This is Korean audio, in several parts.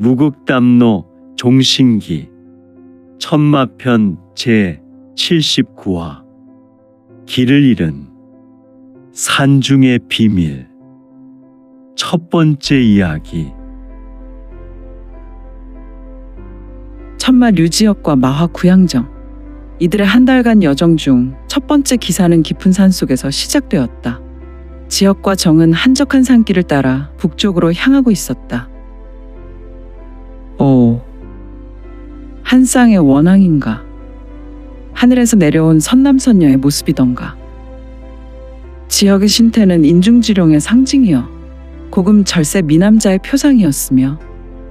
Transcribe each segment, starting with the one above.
무극담로 종신기 천마편 제 79화 길을 잃은 산중의 비밀. 첫 번째 이야기. 천마 류지역과 마화 구양정, 이들의 한 달간 여정 중 첫 번째 기사는 깊은 산속에서 시작되었다. 지역과 정은 한적한 산길을 따라 북쪽으로 향하고 있었다. 한 쌍의 원앙인가? 하늘에서 내려온 선남선녀의 모습이던가. 지역의 신태는 인중지룡의 상징이여 고금 절세 미남자의 표상이었으며,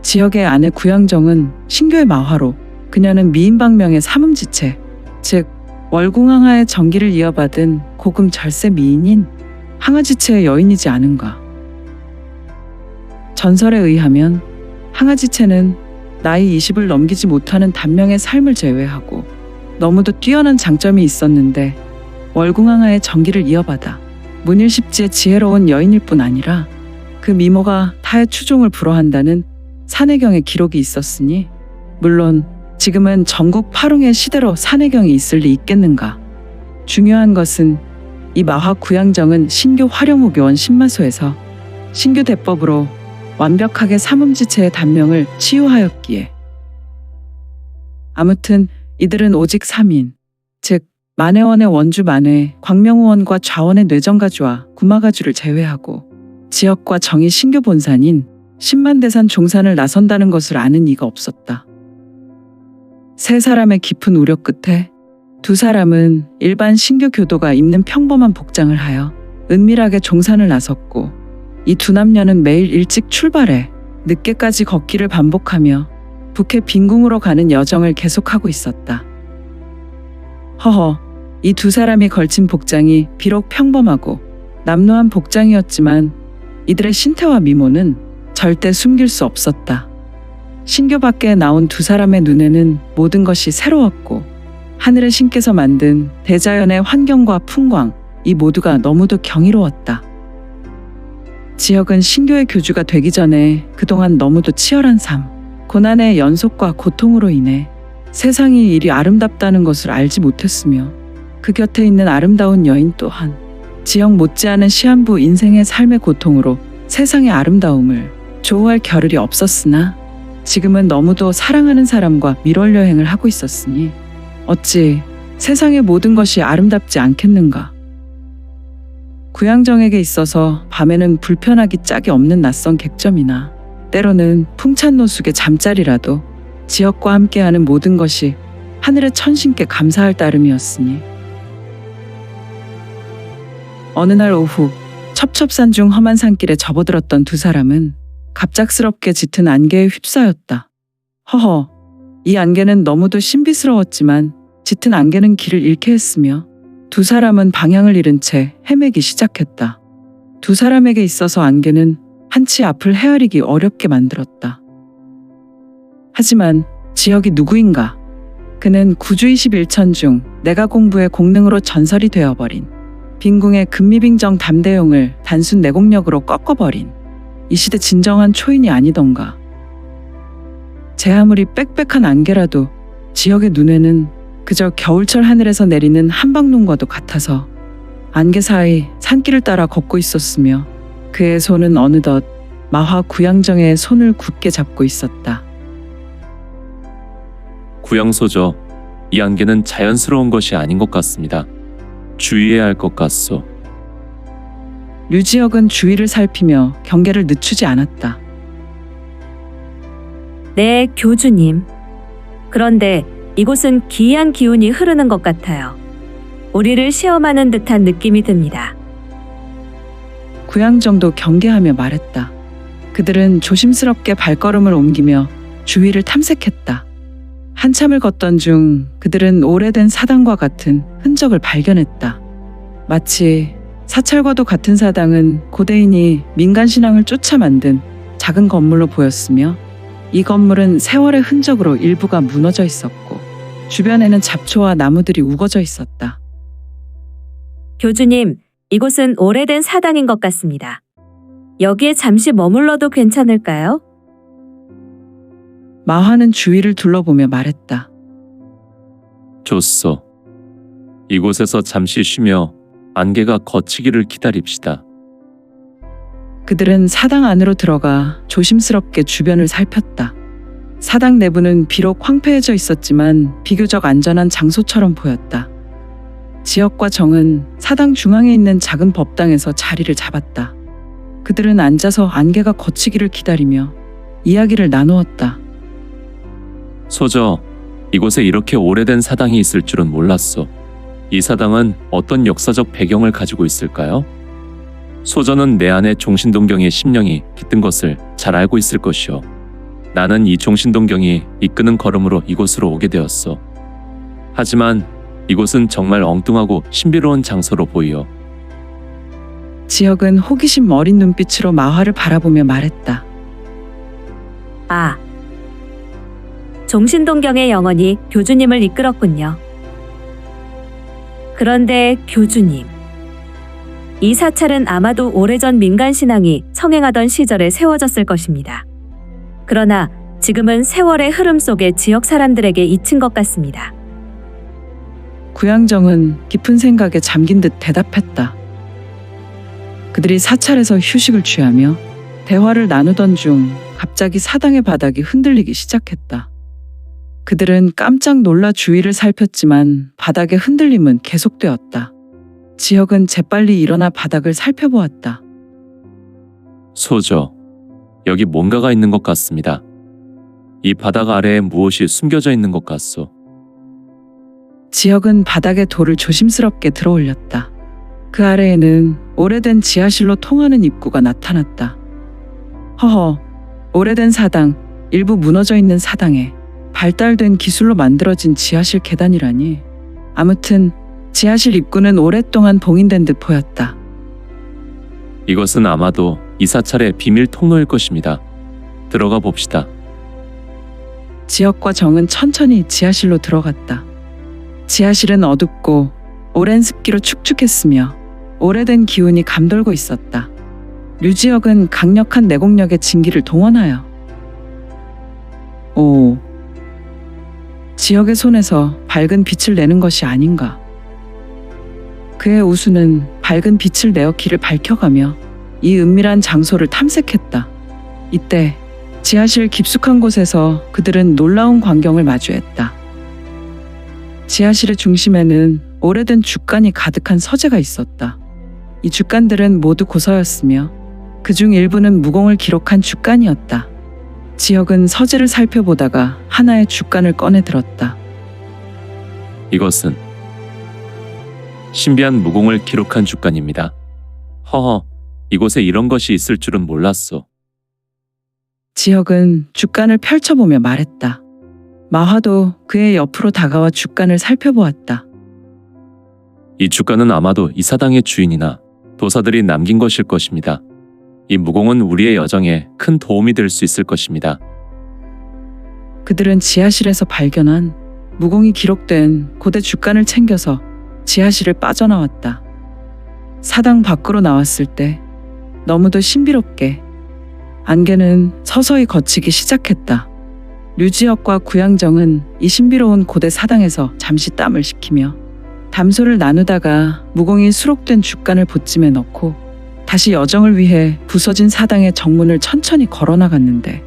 지역의 아내 구양정은 신교의 마화로 그녀는 미인방명의 삼음지체, 즉 월궁항하의 정기를 이어받은 고금 절세 미인인 항아지체의 여인이지 않은가. 전설에 의하면 항아지체는 나이 20을 넘기지 못하는 단명의 삶을 제외하고 너무도 뛰어난 장점이 있었는데, 월궁항하의 정기를 이어받아 문일십지의 지혜로운 여인일 뿐 아니라 그 미모가 타의 추종을 불허한다는 산해경의 기록이 있었으니, 물론 지금은 전국 파롱의 시대로 산해경이 있을 리 있겠는가. 중요한 것은 이 마화 구양정은 신교 화룡호교원 신마소에서 신교 대법으로 완벽하게 삼음지체의 단명을 치유하였기에. 아무튼 이들은 오직 3인, 즉 만회원의 원주 만회, 광명우원과 좌원의 뇌정가주와 구마가주를 제외하고 지역과 정이 신교 본산인 신만대산 종산을 나선다는 것을 아는 이가 없었다. 세 사람의 깊은 우려 끝에 두 사람은 일반 신교 교도가 입는 평범한 복장을 하여 은밀하게 종산을 나섰고, 이 두 남녀는 매일 일찍 출발해 늦게까지 걷기를 반복하며 북해 빈궁으로 가는 여정을 계속하고 있었다. 허허, 이 두 사람이 걸친 복장이 비록 평범하고 남루한 복장이었지만 이들의 신태와 미모는 절대 숨길 수 없었다. 신교 밖에 나온 두 사람의 눈에는 모든 것이 새로웠고, 하늘의 신께서 만든 대자연의 환경과 풍광, 이 모두가 너무도 경이로웠다. 지역은 신교의 교주가 되기 전에 그동안 너무도 치열한 삶, 고난의 연속과 고통으로 인해 세상이 이리 아름답다는 것을 알지 못했으며, 그 곁에 있는 아름다운 여인 또한 지역 못지않은 시한부 인생의 삶의 고통으로 세상의 아름다움을 조우할 겨를이 없었으나, 지금은 너무도 사랑하는 사람과 밀월 여행을 하고 있었으니 어찌 세상의 모든 것이 아름답지 않겠는가. 구양정에게 있어서 밤에는 불편하기 짝이 없는 낯선 객점이나 때로는 풍찬노숙의 잠자리라도 지역과 함께하는 모든 것이 하늘의 천신께 감사할 따름이었으니, 어느 날 오후 첩첩산 중 험한 산길에 접어들었던 두 사람은 갑작스럽게 짙은 안개에 휩싸였다. 허허, 이 안개는 너무도 신비스러웠지만 짙은 안개는 길을 잃게 했으며 두 사람은 방향을 잃은 채 헤매기 시작했다. 두 사람에게 있어서 안개는 한치 앞을 헤아리기 어렵게 만들었다. 하지만 지역이 누구인가? 그는 구주 21천 중 내가 공부의 공능으로 전설이 되어버린 빈궁의 금미빙정 담대용을 단순 내공력으로 꺾어버린 이 시대 진정한 초인이 아니던가. 제 아무리 빽빽한 안개라도 지역의 눈에는 그저 겨울철 하늘에서 내리는 한방눈과도 같아서 안개 사이 산길을 따라 걷고 있었으며, 그의 손은 어느덧 마화 구양정의 손을 굳게 잡고 있었다. 구양소저, 이 안개는 자연스러운 것이 아닌 것 같습니다. 주의해야 할 것 같소. 류지역은 주위를 살피며 경계를 늦추지 않았다. 네, 교주님. 그런데 이곳은 기이한 기운이 흐르는 것 같아요. 우리를 시험하는 듯한 느낌이 듭니다. 구양정도 경계하며 말했다. 그들은 조심스럽게 발걸음을 옮기며 주위를 탐색했다. 한참을 걷던 중 그들은 오래된 사당과 같은 흔적을 발견했다. 마치 사찰과도 같은 사당은 고대인이 민간신앙을 쫓아 만든 작은 건물로 보였으며, 이 건물은 세월의 흔적으로 일부가 무너져 있었고 주변에는 잡초와 나무들이 우거져 있었다. 교주님, 이곳은 오래된 사당인 것 같습니다. 여기에 잠시 머물러도 괜찮을까요? 마화는 주위를 둘러보며 말했다. 좋소. 이곳에서 잠시 쉬며 안개가 걷히기를 기다립시다. 그들은 사당 안으로 들어가 조심스럽게 주변을 살폈다. 사당 내부는 비록 황폐해져 있었지만 비교적 안전한 장소처럼 보였다. 지역과 정은 사당 중앙에 있는 작은 법당에서 자리를 잡았다. 그들은 앉아서 안개가 걷히기를 기다리며 이야기를 나누었다. 소저, 이곳에 이렇게 오래된 사당이 있을 줄은 몰랐소. 이 사당은 어떤 역사적 배경을 가지고 있을까요? 소저는 내 안에 종신동경의 심령이 깃든 것을 잘 알고 있을 것이오. 나는 이 종신동경이 이끄는 걸음으로 이곳으로 오게 되었소. 하지만 이곳은 정말 엉뚱하고 신비로운 장소로 보이오. 지역은 호기심 어린 눈빛으로 마화를 바라보며 말했다. 아, 종신동경의 영혼이 교주님을 이끌었군요. 그런데 교주님, 이 사찰은 아마도 오래전 민간신앙이 성행하던 시절에 세워졌을 것입니다. 그러나 지금은 세월의 흐름 속에 지역 사람들에게 잊힌 것 같습니다. 구양정은 깊은 생각에 잠긴 듯 대답했다. 그들이 사찰에서 휴식을 취하며 대화를 나누던 중 갑자기 사당의 바닥이 흔들리기 시작했다. 그들은 깜짝 놀라 주위를 살폈지만 바닥의 흔들림은 계속되었다. 지역은 재빨리 일어나 바닥을 살펴보았다. 소저, 여기 뭔가가 있는 것 같습니다. 이 바닥 아래에 무엇이 숨겨져 있는 것 같소. 지역은 바닥에 돌을 조심스럽게 들어올렸다. 그 아래에는 오래된 지하실로 통하는 입구가 나타났다. 허허, 오래된 사당, 일부 무너져 있는 사당에 발달된 기술로 만들어진 지하실 계단이라니. 아무튼 지하실 입구는 오랫동안 봉인된 듯 보였다. 이것은 아마도 이 사찰의 비밀 통로일 것입니다. 들어가 봅시다. 지역과 정은 천천히 지하실로 들어갔다. 지하실은 어둡고 오랜 습기로 축축했으며 오래된 기운이 감돌고 있었다. 류지역은 강력한 내공력의 진기를 동원하여 지역의 손에서 밝은 빛을 내는 것이 아닌가. 그의 우수는 밝은 빛을 내어 길을 밝혀가며 이 은밀한 장소를 탐색했다. 이때 지하실 깊숙한 곳에서 그들은 놀라운 광경을 마주했다. 지하실의 중심에는 오래된 죽간이 가득한 서재가 있었다. 이 죽간들은 모두 고서였으며 그중 일부는 무공을 기록한 죽간이었다. 지역은 서재를 살펴보다가 하나의 죽간을 꺼내 들었다. 이것은 신비한 무공을 기록한 죽간입니다. 허허, 이곳에 이런 것이 있을 줄은 몰랐소. 지역은 죽간을 펼쳐보며 말했다. 마화도 그의 옆으로 다가와 죽간을 살펴보았다. 이 죽간은 아마도 이 사당의 주인이나 도사들이 남긴 것일 것입니다. 이 무공은 우리의 여정에 큰 도움이 될 수 있을 것입니다. 그들은 지하실에서 발견한 무공이 기록된 고대 죽간을 챙겨서 지하실을 빠져나왔다. 사당 밖으로 나왔을 때 너무도 신비롭게 안개는 서서히 걷히기 시작했다. 류지역과 구양정은 이 신비로운 고대 사당에서 잠시 땀을 식히며 담소를 나누다가 무공이 수록된 죽간을 보찜에 넣고 다시 여정을 위해 부서진 사당의 정문을 천천히 걸어나갔는데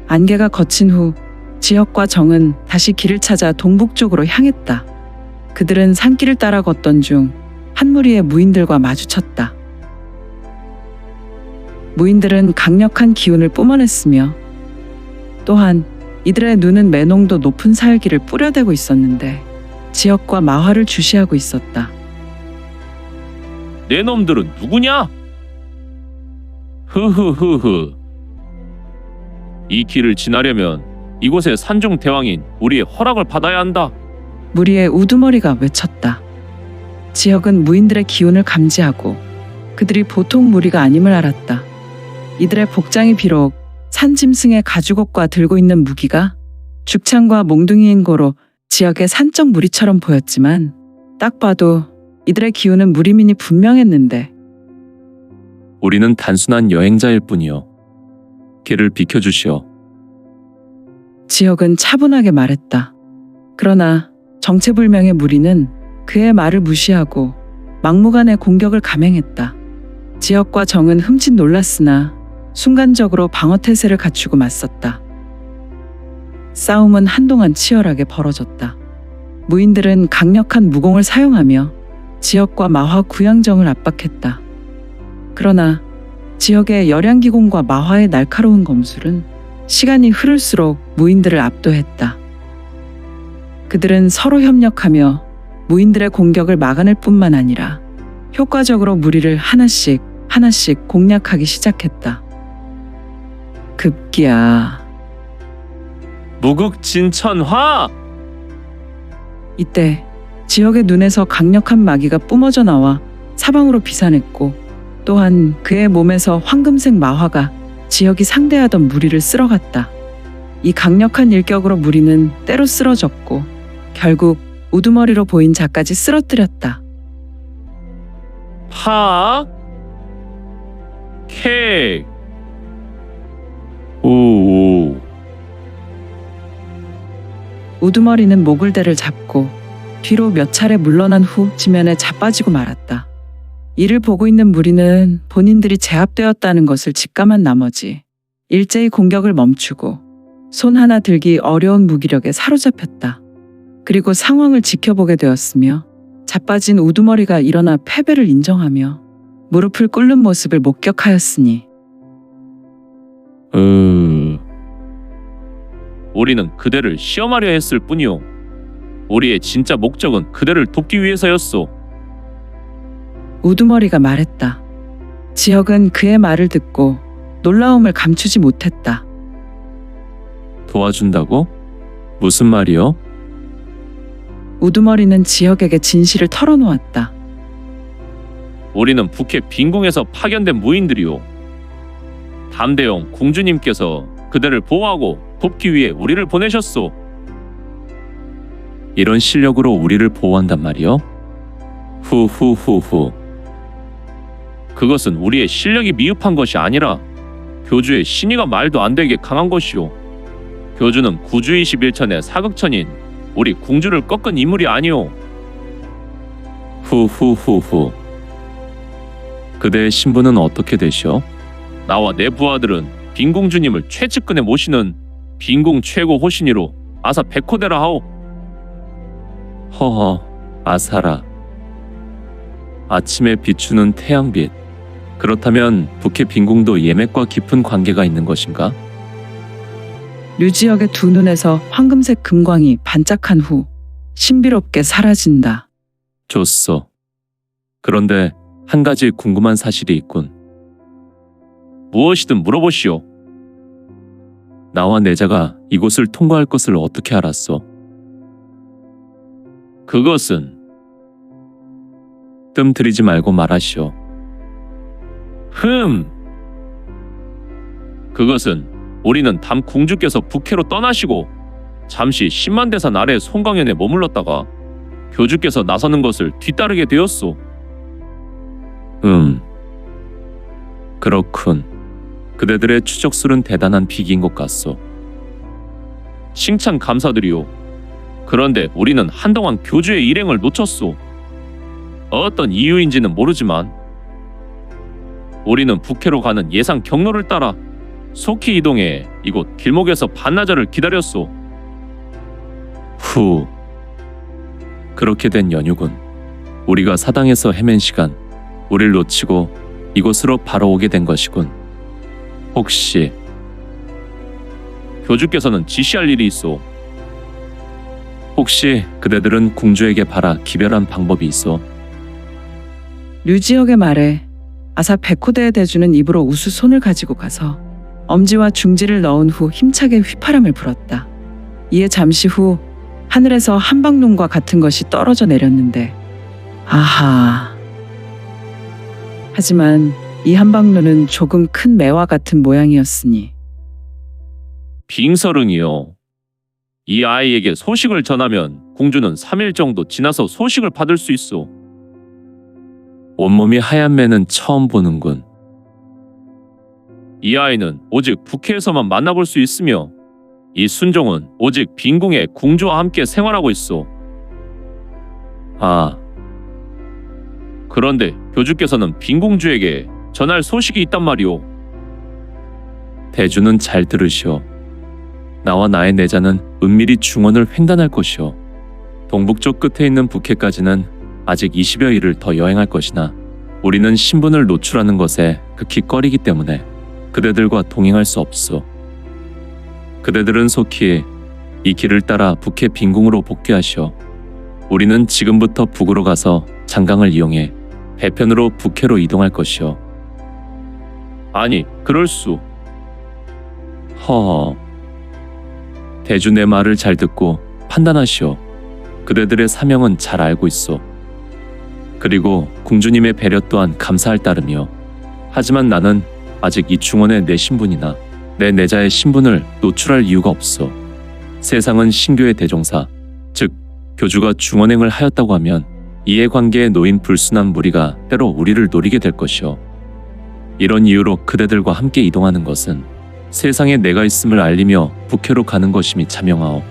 안개가 걷힌 후 지역과 정은 다시 길을 찾아 동북쪽으로 향했다. 그들은 산길을 따라 걷던 중 한 무리의 무인들과 마주쳤다. 무인들은 강력한 기운을 뿜어냈으며 또한 이들의 눈은 매농도 높은 사혈기를 뿌려대고 있었는데 지역과 마화를 주시하고 있었다. 내 놈들은 누구냐? 흐흐흐흐. 이 길을 지나려면 이곳의 산중 대왕인 우리의 허락을 받아야 한다. 무리의 우두머리가 외쳤다. 지역은 무인들의 기운을 감지하고 그들이 보통 무리가 아님을 알았다. 이들의 복장이 비록 산짐승의 가죽옷과 들고 있는 무기가 죽창과 몽둥이인 고로 지역의 산적 무리처럼 보였지만 딱 봐도 이들의 기운은 무리민이 분명했는데 우리는 단순한 여행자일 뿐이요. 길을 비켜주시오. 지역은 차분하게 말했다. 그러나 정체불명의 무리는 그의 말을 무시하고 막무가내 공격을 감행했다. 지역과 정은 흠칫 놀랐으나 순간적으로 방어태세를 갖추고 맞섰다. 싸움은 한동안 치열하게 벌어졌다. 무인들은 강력한 무공을 사용하며 지역과 마화 구양정을 압박했다. 그러나 지역의 열양기공과 마화의 날카로운 검술은 시간이 흐를수록 무인들을 압도했다. 그들은 서로 협력하며 무인들의 공격을 막아낼 뿐만 아니라 효과적으로 무리를 하나씩 공략하기 시작했다. 급기야 무극진천화! 이때 지역의 눈에서 강력한 마귀가 뿜어져 나와 사방으로 비산했고 또한 그의 몸에서 황금색 마화가 지역이 상대하던 무리를 쓸어갔다. 이 강력한 일격으로 무리는 때로 쓰러졌고 결국 우두머리로 보인 자까지 쓰러뜨렸다. 파! 케! 오! 우두머리는 모글대를 잡고 뒤로 몇 차례 물러난 후 지면에 자빠지고 말았다. 이를 보고 있는 무리는 본인들이 제압되었다는 것을 직감한 나머지 일제히 공격을 멈추고 손 하나 들기 어려운 무기력에 사로잡혔다. 그리고 상황을 지켜보게 되었으며 자빠진 우두머리가 일어나 패배를 인정하며 무릎을 꿇는 모습을 목격하였으니 우리는 그대를 시험하려 했을 뿐이요. 우리의 진짜 목적은 그대를 돕기 위해서였소. 우두머리가 말했다. 지역은 그의 말을 듣고 놀라움을 감추지 못했다. 도와준다고? 무슨 말이요? 우두머리는 지역에게 진실을 털어놓았다. 우리는 북해 빈궁에서 파견된 무인들이요. 담대영 공주님께서 그대를 보호하고 돕기 위해 우리를 보내셨소. 이런 실력으로 우리를 보호한단 말이요? 후후후후. 그것은 우리의 실력이 미흡한 것이 아니라 교주의 신의가 말도 안 되게 강한 것이요. 교주는 구주 21천의 사극천인 우리 궁주를 꺾은 인물이 아니오. 후후후후. 그대의 신분은 어떻게 되시오? 나와 내 부하들은 빈궁주님을 최측근에 모시는 빈궁 최고 호신이로 아사 백호대라 하오. 허허, 아사라. 아침에 비추는 태양빛. 그렇다면 북해 빈궁도 예맥과 깊은 관계가 있는 것인가? 류지역의 두 눈에서 황금색 금광이 반짝한 후 신비롭게 사라진다. 좋소. 그런데 한 가지 궁금한 사실이 있군. 무엇이든 물어보시오. 나와 내자가 이곳을 통과할 것을 어떻게 알았소? 그것은 뜸 들이지 말고 말하시오. 그것은 우리는 담 궁주께서 북해로 떠나시고 잠시 10만대산 아래 송강현에 머물렀다가 교주께서 나서는 것을 뒤따르게 되었소. 그렇군. 그대들의 추적술은 대단한 비기인 것 같소. 칭찬 감사드리오. 그런데 우리는 한동안 교주의 일행을 놓쳤소. 어떤 이유인지는 모르지만 우리는 북해로 가는 예상 경로를 따라 속히 이동해 이곳 길목에서 반나절을 기다렸소. 후. 그렇게 된 연유군. 우리가 사당에서 헤맨 시간, 우릴 놓치고 이곳으로 바로 오게 된 것이군. 혹시 교주께서는 지시할 일이 있소? 혹시 그대들은 궁주에게 바라 기별한 방법이 있어? 류지역의 말에 아사 백호대의 대주는 입으로 우수 손을 가지고 가서 엄지와 중지를 넣은 후 힘차게 휘파람을 불었다. 이에 잠시 후 하늘에서 한방눈과 같은 것이 떨어져 내렸는데 아하. 하지만 이 한방눈은 조금 큰 매와 같은 모양이었으니 빙서릉이요. 이 아이에게 소식을 전하면 공주는 3일 정도 지나서 소식을 받을 수 있어. 온몸이 하얀 매는 처음 보는군. 이 아이는 오직 북해에서만 만나볼 수 있으며 이 순종은 오직 빈궁의 궁주와 함께 생활하고 있어. 아, 그런데 교주께서는 빈궁주에게 전할 소식이 있단 말이오. 대주는 잘 들으시오. 나와 나의 내자는 은밀히 중원을 횡단할 것이오. 동북쪽 끝에 있는 북해까지는 아직 20여 일을 더 여행할 것이나 우리는 신분을 노출하는 것에 극히 꺼리기 때문에 그대들과 동행할 수 없소. 그대들은 속히 이 길을 따라 북해 빈궁으로 복귀하시오. 우리는 지금부터 북으로 가서 장강을 이용해 배편으로 북해로 이동할 것이오. 아니, 그럴 수. 허허. 대주 내 말을 잘 듣고 판단하시오. 그대들의 사명은 잘 알고 있소. 그리고 궁주님의 배려 또한 감사할 따름이요. 하지만 나는 아직 이 중원의 내 신분이나 내 내자의 신분을 노출할 이유가 없소. 세상은 신교의 대종사, 즉 교주가 중원행을 하였다고 하면 이해관계에 놓인 불순한 무리가 때로 우리를 노리게 될 것이오. 이런 이유로 그대들과 함께 이동하는 것은 세상에 내가 있음을 알리며 북해로 가는 것임이 자명하오.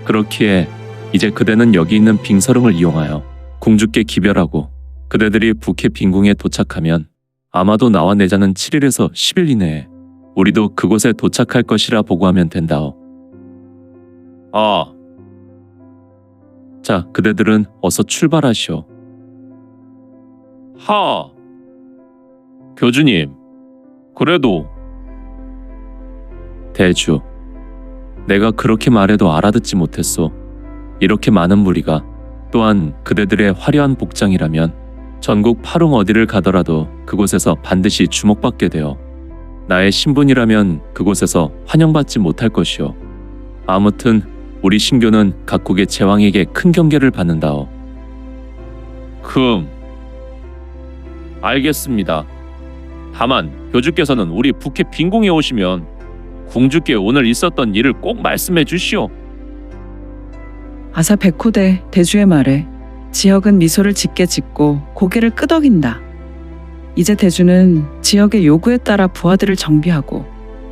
그렇기에 이제 그대는 여기 있는 빙서릉을 이용하여 궁주께 기별하고 그대들이 북해 빈궁에 도착하면 아마도 나와 내자는 7일에서 10일 이내에 우리도 그곳에 도착할 것이라 보고하면 된다오. 아. 자, 그대들은 어서 출발하시오. 하. 교주님, 그래도. 대주, 내가 그렇게 말해도 알아듣지 못했소. 이렇게 많은 무리가 또한 그대들의 화려한 복장이라면 전국 파릉 어디를 가더라도 그곳에서 반드시 주목받게 되어 나의 신분이라면 그곳에서 환영받지 못할 것이오. 아무튼 우리 신교는 각국의 제왕에게 큰 경계를 받는다오. 알겠습니다. 다만 교주께서는 우리 북해 빈궁에 오시면 궁주께 오늘 있었던 일을 꼭 말씀해 주시오. 아사 백호대 대주의 말에 지역은 미소를 짙게 짓고 고개를 끄덕인다. 이제 대주는 지역의 요구에 따라 부하들을 정비하고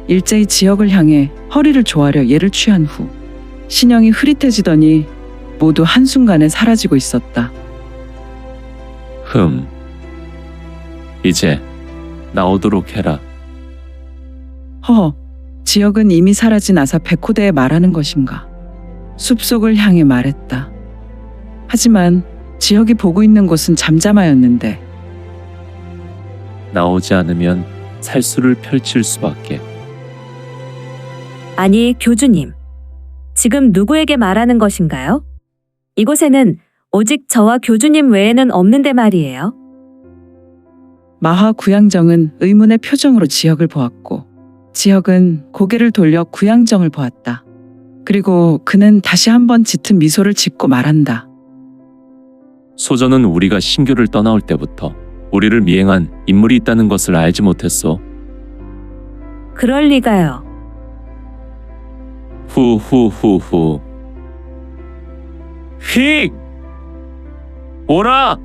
일제히 지역을 향해 허리를 조아려 예를 취한 후 신형이 흐릿해지더니 모두 한순간에 사라지고 있었다. 이제 나오도록 해라. 허허, 지역은 이미 사라진 아사 백호대에 말하는 것인가? 숲속을 향해 말했다. 하지만 지역이 보고 있는 곳은 잠잠하였는데 나오지 않으면 살수를 펼칠 수밖에. 아니, 교주님. 지금 누구에게 말하는 것인가요? 이곳에는 오직 저와 교주님 외에는 없는데 말이에요. 마하 구양정은 의문의 표정으로 지역을 보았고 지역은 고개를 돌려 구양정을 보았다. 그리고 그는 다시 한번 짙은 미소를 짓고 말한다. 소저는 우리가 신교를 떠나올 때부터 우리를 미행한 인물이 있다는 것을 알지 못했소. 그럴 리가요. 후후후후. 휙! 오라!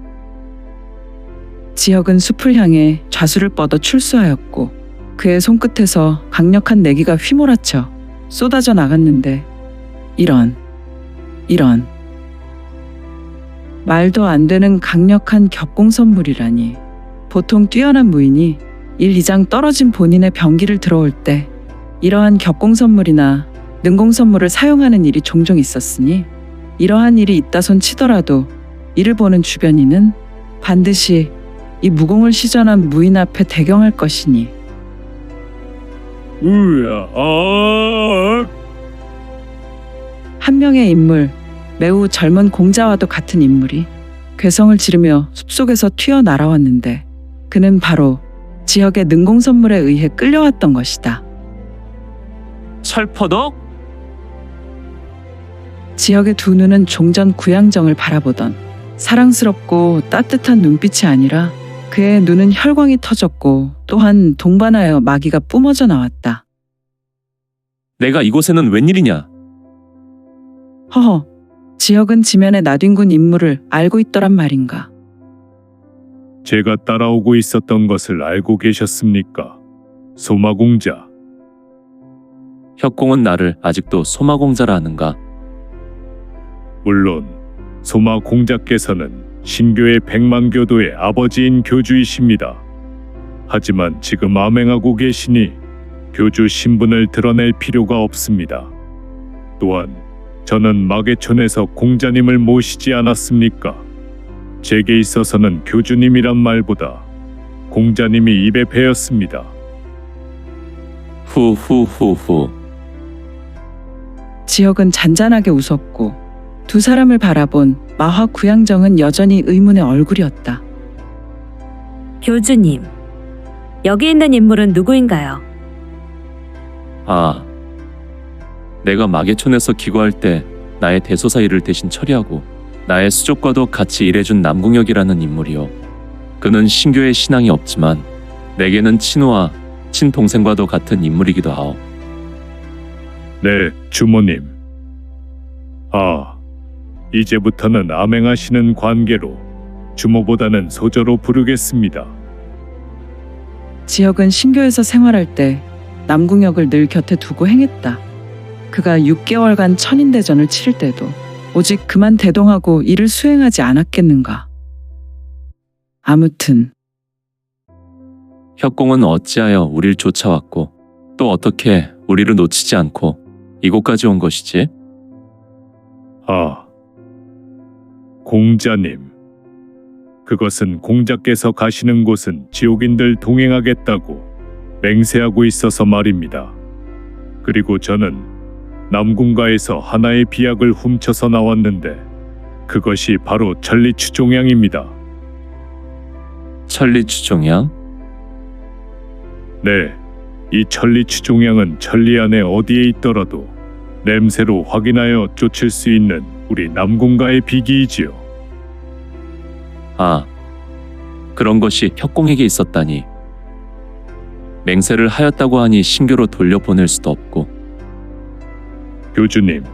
지역은 숲을 향해 좌수를 뻗어 출수하였고 그의 손끝에서 강력한 내기가 휘몰아쳐 쏟아져 나갔는데 이런 말도 안 되는 강력한 격공선물이라니. 보통 뛰어난 무인이 1, 2장 떨어진 본인의 병기를 들어올 때 이러한 격공선물이나 능공선물을 사용하는 일이 종종 있었으니 이러한 일이 있다손 치더라도 이를 보는 주변인은 반드시 이 무공을 시전한 무인 앞에 대경할 것이니. 한 명의 인물, 매우 젊은 공자와도 같은 인물이 괴성을 지르며 숲속에서 튀어나라왔는데 그는 바로 지역의 능공선물에 의해 끌려왔던 것이다. 철퍼덕? 지역의 두 눈은 종전 구양정을 바라보던 사랑스럽고 따뜻한 눈빛이 아니라 그의 눈은 혈광이 터졌고 또한 동반하여 마귀가 뿜어져 나왔다. 내가 이곳에는 웬일이냐? 허허, 지역은 지면에 나뒹군 인물을 알고 있더란 말인가. 제가 따라오고 있었던 것을 알고 계셨습니까? 소마공자. 협공은 나를 아직도 소마공자라 하는가? 물론 소마공자께서는 신교의 백만교도의 아버지인 교주이십니다. 하지만 지금 암행하고 계시니 교주 신분을 드러낼 필요가 없습니다. 또한 저는 마계촌에서 공자님을 모시지 않았습니까? 제게 있어서는 교주님이란 말보다 공자님이 입에 배었습니다. 후후후후. 지혁은 잔잔하게 웃었고 두 사람을 바라본 마화 구양정은 여전히 의문의 얼굴이었다. 교주님, 여기 있는 인물은 누구인가요? 아, 내가 마계촌에서 기거할 때 나의 대소사 일을 대신 처리하고 나의 수족과도 같이 일해준 남궁혁이라는 인물이요. 그는 신교에 신앙이 없지만 내게는 친우와 친동생과도 같은 인물이기도 하오. 네, 주모님. 아, 이제부터는 암행하시는 관계로 주모보다는 소저로 부르겠습니다. 지혁은 신교에서 생활할 때 남궁혁을 늘 곁에 두고 행했다. 그가 6개월간 천인대전을 치를 때도 오직 그만 대동하고 일을 수행하지 않았겠는가. 아무튼 협공은 어찌하여 우리를 쫓아왔고 또 어떻게 우리를 놓치지 않고 이곳까지 온 것이지? 아, 공자님. 그것은 공자께서 가시는 곳은 지옥인들 동행하겠다고 맹세하고 있어서 말입니다. 그리고 저는 남궁가에서 하나의 비약을 훔쳐서 나왔는데 그것이 바로 천리추종양입니다. 천리추종양? 네, 이 천리추종양은 천리 안에 어디에 있더라도 냄새로 확인하여 쫓을 수 있는 우리 남궁가의 비기이지요. 아, 그런 것이 협공에게 있었다니. 맹세를 하였다고 하니 신교로 돌려보낼 수도 없고. 교주님,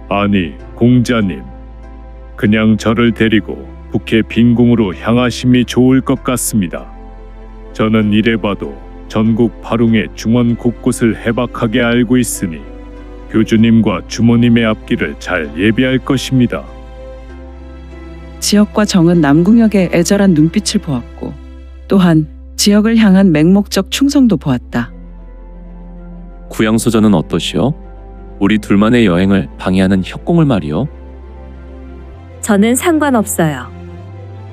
아니 공자님, 그냥 저를 데리고 북해 빈궁으로 향하심이 좋을 것 같습니다. 저는 이래봐도 전국 파룽의 중원 곳곳을 해박하게 알고 있으니 교주님과 주모님의 앞길을 잘 예비할 것입니다. 지혁과 정은 남궁혁의 애절한 눈빛을 보았고 또한 지혁을 향한 맹목적 충성도 보았다. 구양소전은 어떠시오? 우리 둘만의 여행을 방해하는 협공을 말이오. 저는 상관없어요.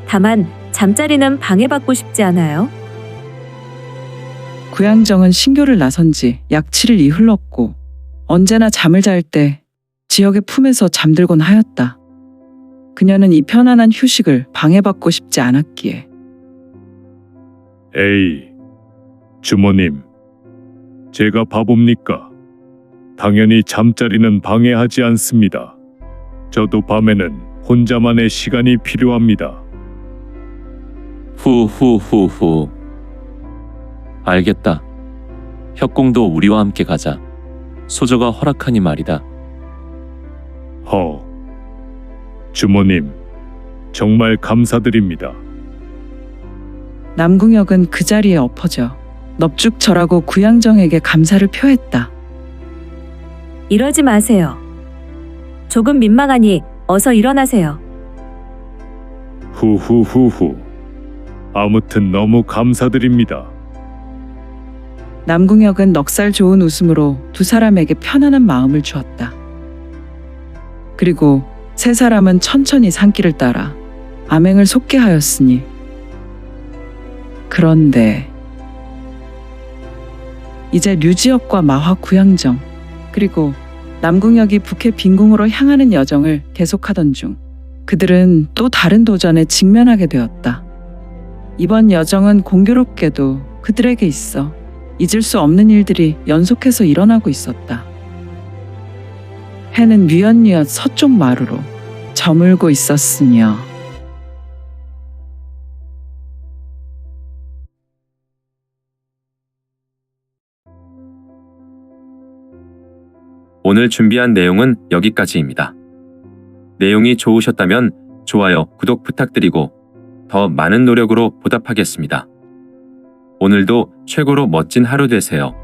다만 잠자리는 방해받고 싶지 않아요. 구양정은 신교를 나선 지 약 7일이 흘렀고 언제나 잠을 잘 때 지혁의 품에서 잠들곤 하였다. 그녀는 이 편안한 휴식을 방해받고 싶지 않았기에. 에이, 주모님, 제가 바보입니까? 당연히 잠자리는 방해하지 않습니다. 저도 밤에는 혼자만의 시간이 필요합니다. 후후후후. 알겠다. 협공도 우리와 함께 가자. 소저가 허락하니 말이다. 주모님, 정말 감사드립니다. 남궁혁은 그 자리에 엎어져 넙죽절하고 구양정에게 감사를 표했다. 이러지 마세요. 조금 민망하니 어서 일어나세요. 후후후후. 아무튼 너무 감사드립니다. 남궁혁은 넉살 좋은 웃음으로 두 사람에게 편안한 마음을 주었다. 그리고 세 사람은 천천히 산길을 따라 암행을 속게 하였으니 그런데 이제 류지혁과 마화 구양정 그리고 남궁혁이 북해 빈궁으로 향하는 여정을 계속하던 중 그들은 또 다른 도전에 직면하게 되었다. 이번 여정은 공교롭게도 그들에게 있어 잊을 수 없는 일들이 연속해서 일어나고 있었다. 해는 뉘엿뉘엿 서쪽 마루로 저물고 있었으며 오늘 준비한 내용은 여기까지입니다. 내용이 좋으셨다면 좋아요, 구독 부탁드리고 더 많은 노력으로 보답하겠습니다. 오늘도 최고로 멋진 하루 되세요.